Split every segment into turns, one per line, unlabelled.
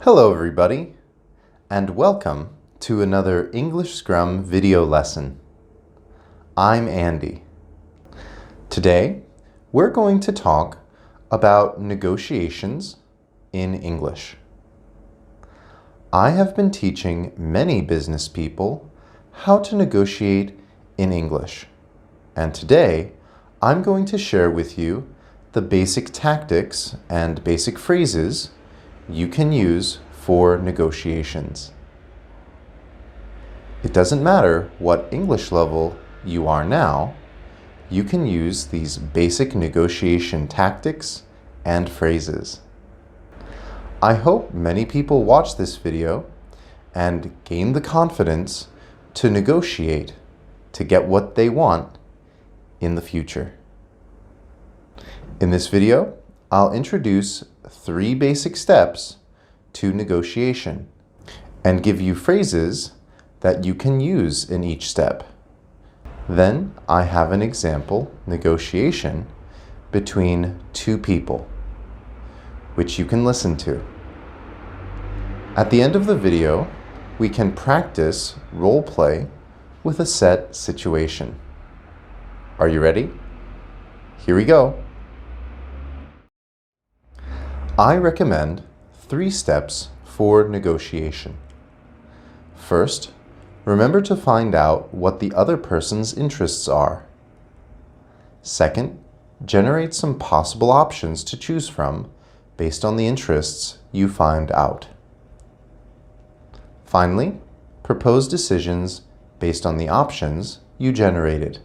Hello everybody, and welcome to another English Scrum video lesson. I'm Andy. Today, we're going to talk about negotiations in English. I have been teaching many business people how to negotiate in English, and today I'm going to share with you the basic tactics and basic phrases you can use for negotiations. It doesn't matter what English level you are now, you can use these basic negotiation tactics and phrases. I hope many people watch this video and gain the confidence to negotiate to get what they want in the future. In this video, I'll introduce 3 basic steps to negotiation and give you phrases that you can use in each step. Then I have an example negotiation between 2 people, which you can listen to. At the end of the video, we can practice role play with a set situation. Are you ready? Here we go. I recommend 3 steps for negotiation. First, remember to find out what the other person's interests are. Second, generate some possible options to choose from based on the interests you find out. Finally, propose decisions based on the options you generated.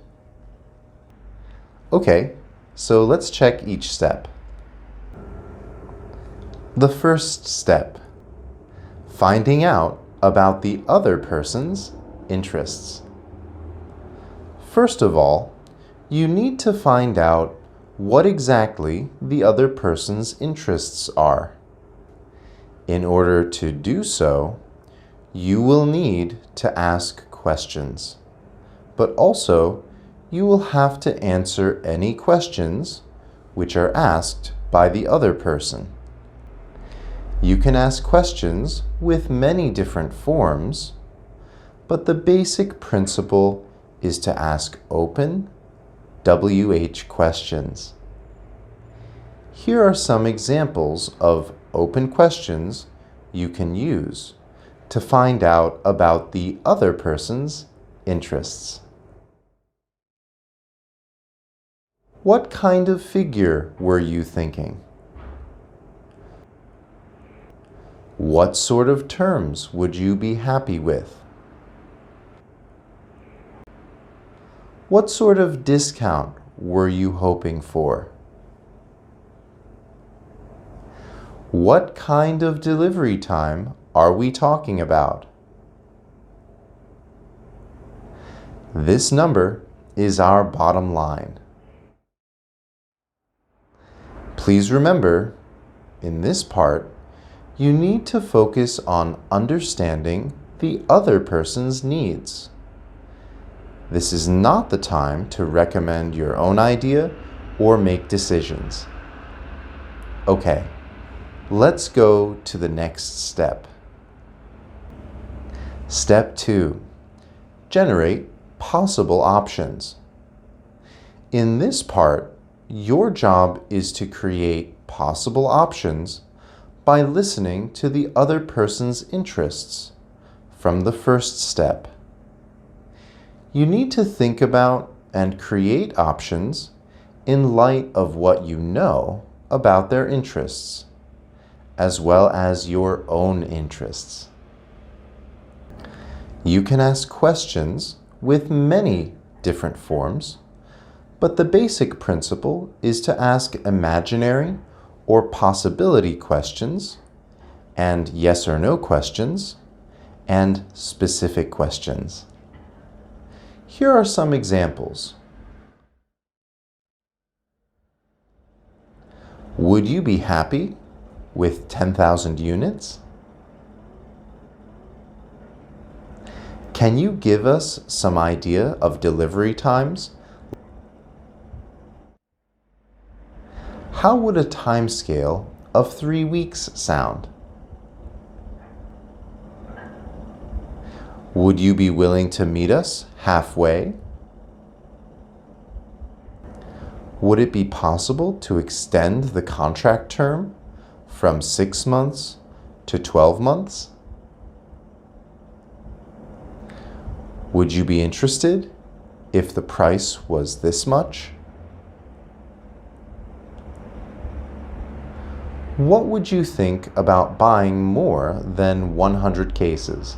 Okay, so let's check each step. The first step, finding out about the other person's interests. First of all, you need to find out what exactly the other person's interests are. In order to do so, you will need to ask questions, but also you will have to answer any questions which are asked by the other person. You can ask questions with many different forms, but the basic principle is to ask open, WH questions. Here are some examples of open questions you can use to find out about the other person's interests. What kind of figure were you thinking? What sort of terms would you be happy with? What sort of discount were you hoping for? What kind of delivery time are we talking about? This number is our bottom line. Please remember, in this part, you need to focus on understanding the other person's needs. This is not the time to recommend your own idea or make decisions. Okay, let's go to the next step. Step 2. Generate possible options. In this part, your job is to create possible options by listening to the other person's interests from the first step. You need to think about and create options in light of what you know about their interests, as well as your own interests. You can ask questions with many different forms, but the basic principle is to ask imaginary or possibility questions, and yes or no questions, and specific questions. Here are some examples. Would you be happy with 10,000 units? Can you give us some idea of delivery times? How would a time scale of 3 weeks sound? Would you be willing to meet us halfway? Would it be possible to extend the contract term from 6 months to 12 months? Would you be interested if the price was this much? What would you think about buying more than 100 cases?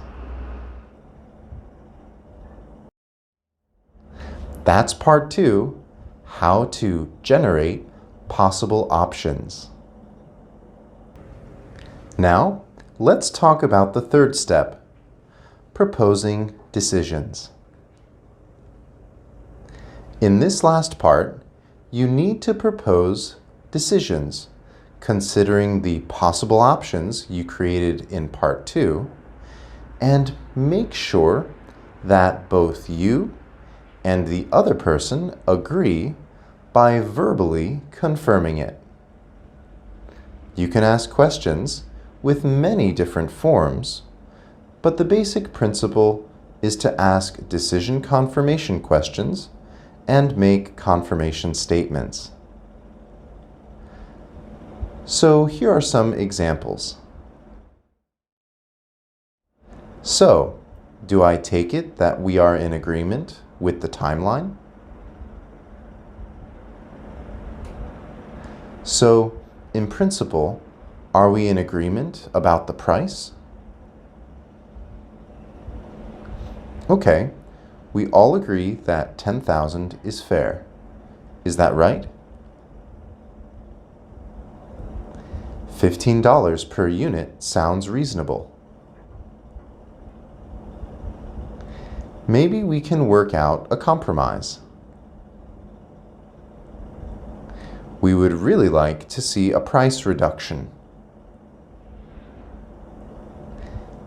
That's part 2, how to generate possible options. Now, let's talk about the third step, proposing decisions. In this last part, you need to propose decisions, considering the possible options you created in part 2, and make sure that both you and the other person agree by verbally confirming it. You can ask questions with many different forms, but the basic principle is to ask decision confirmation questions and make confirmation statements. So here are some examples. So, do I take it that we are in agreement with the timeline? So, in principle, are we in agreement about the price? Okay, we all agree that 10,000 is fair. Is that right? $15 per unit sounds reasonable. Maybe we can work out a compromise. We would really like to see a price reduction.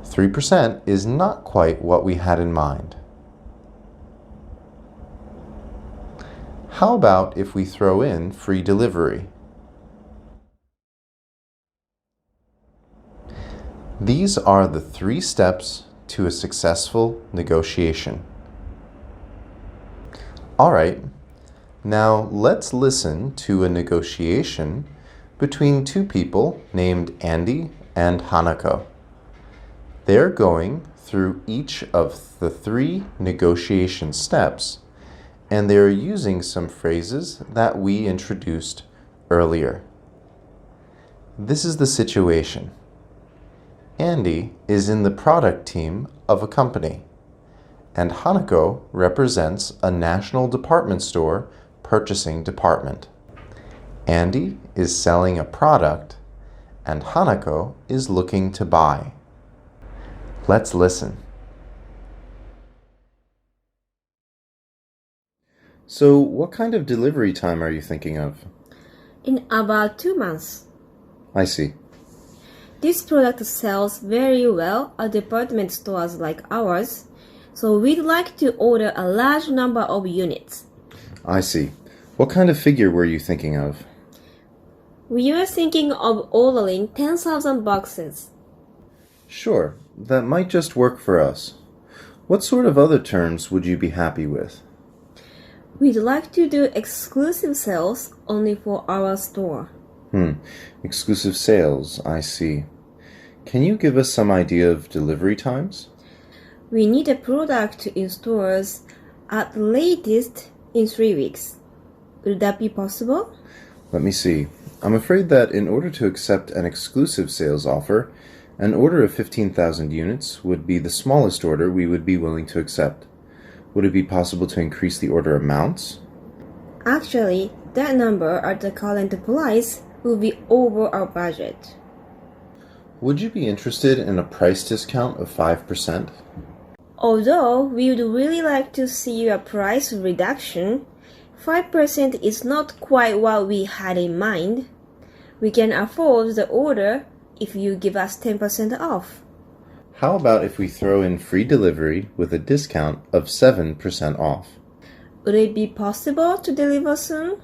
3% is not quite what we had in mind. How about if we throw in free delivery? These are the 3 steps to a successful negotiation. All right, now let's listen to a negotiation between 2 people named Andy and Hanako. They're going through each of the 3 negotiation steps, and they're using some phrases that we introduced earlier. This is the situation. Andy is in the product team of a company, and Hanako represents a national department store purchasing department. Andy is selling a product, and Hanako is looking to buy. Let's listen. So, what kind of delivery time are you thinking of?
In about 2 months.
I see.
This product sells very well at department stores like ours, so we'd like to order a large number of units.
I see. What kind of figure were you thinking of?
We are thinking of ordering 10,000 boxes.
Sure, that might just work for us. What sort of other terms would you be happy with?
We'd like to do exclusive sales only for our store.
Exclusive sales, I see. Can you give us some idea of delivery times?
We need a product in stores at latest in 3 weeks. Will that be possible?
Let me see. I'm afraid that in order to accept an exclusive sales offer, an order of 15,000 units would be the smallest order we would be willing to accept. Would it be possible to increase the order amounts?
Actually, that number at the current price will be over our budget.
Would you be interested in a price discount of 5%?
Although we would really like to see a price reduction, 5% is not quite what we had in mind. We can afford the order if you give us 10% off.
How about if we throw in free delivery with a discount of 7% off?
Would it be possible to deliver soon?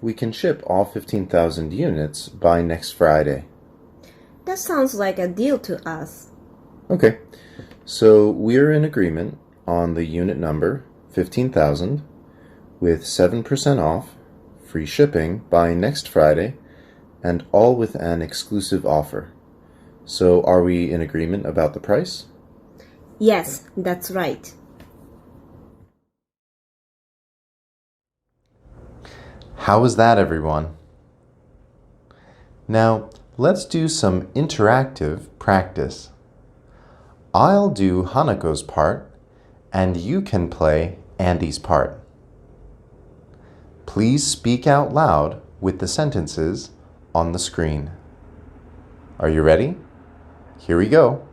We can ship all 15,000 units by next Friday.
That sounds like a deal to us.
Okay, So we're in agreement on the unit number 15,000 with 7% off, free shipping by next Friday, and all with an exclusive offer. So are we in agreement about the price?
Yes, that's right.
How was that, everyone? Now, let's do some interactive practice. I'll do Hanako's part, and you can play Andy's part. Please speak out loud with the sentences on the screen. Are you ready? Here we go.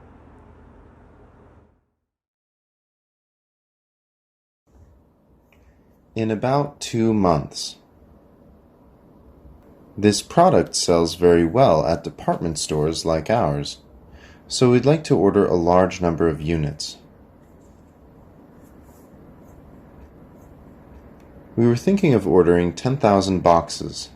In about 2 months. This product sells very well at department stores like ours, so we'd like to order a large number of units. We were thinking of ordering 10,000 boxes.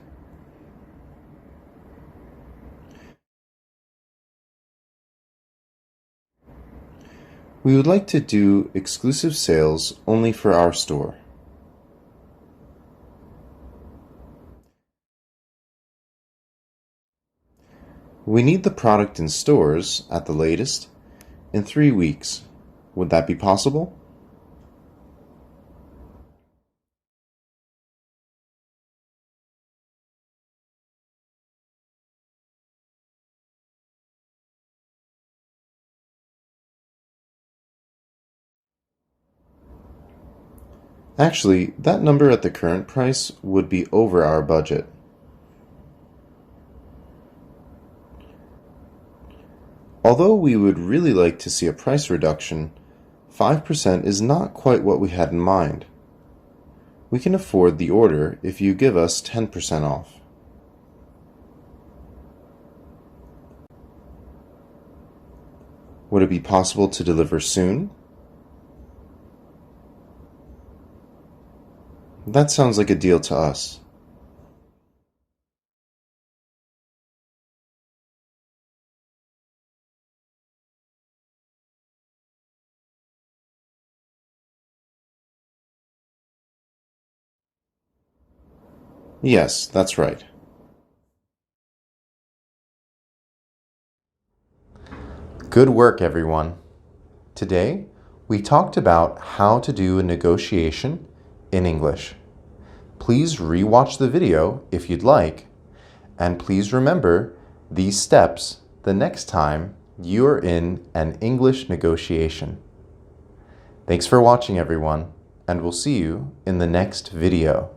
We would like to do exclusive sales only for our store. We need the product in stores, at the latest, in 3 weeks. Would that be possible? Actually, that number at the current price would be over our budget. Although we would really like to see a price reduction, 5% is not quite what we had in mind. We can afford the order if you give us 10% off. Would it be possible to deliver soon? That sounds like a deal to us. Yes, that's right. Good work, everyone. Today, we talked about how to do a negotiation in English. Please re-watch the video if you'd like, and please remember these steps the next time you're in an English negotiation. Thanks for watching, everyone, and we'll see you in the next video.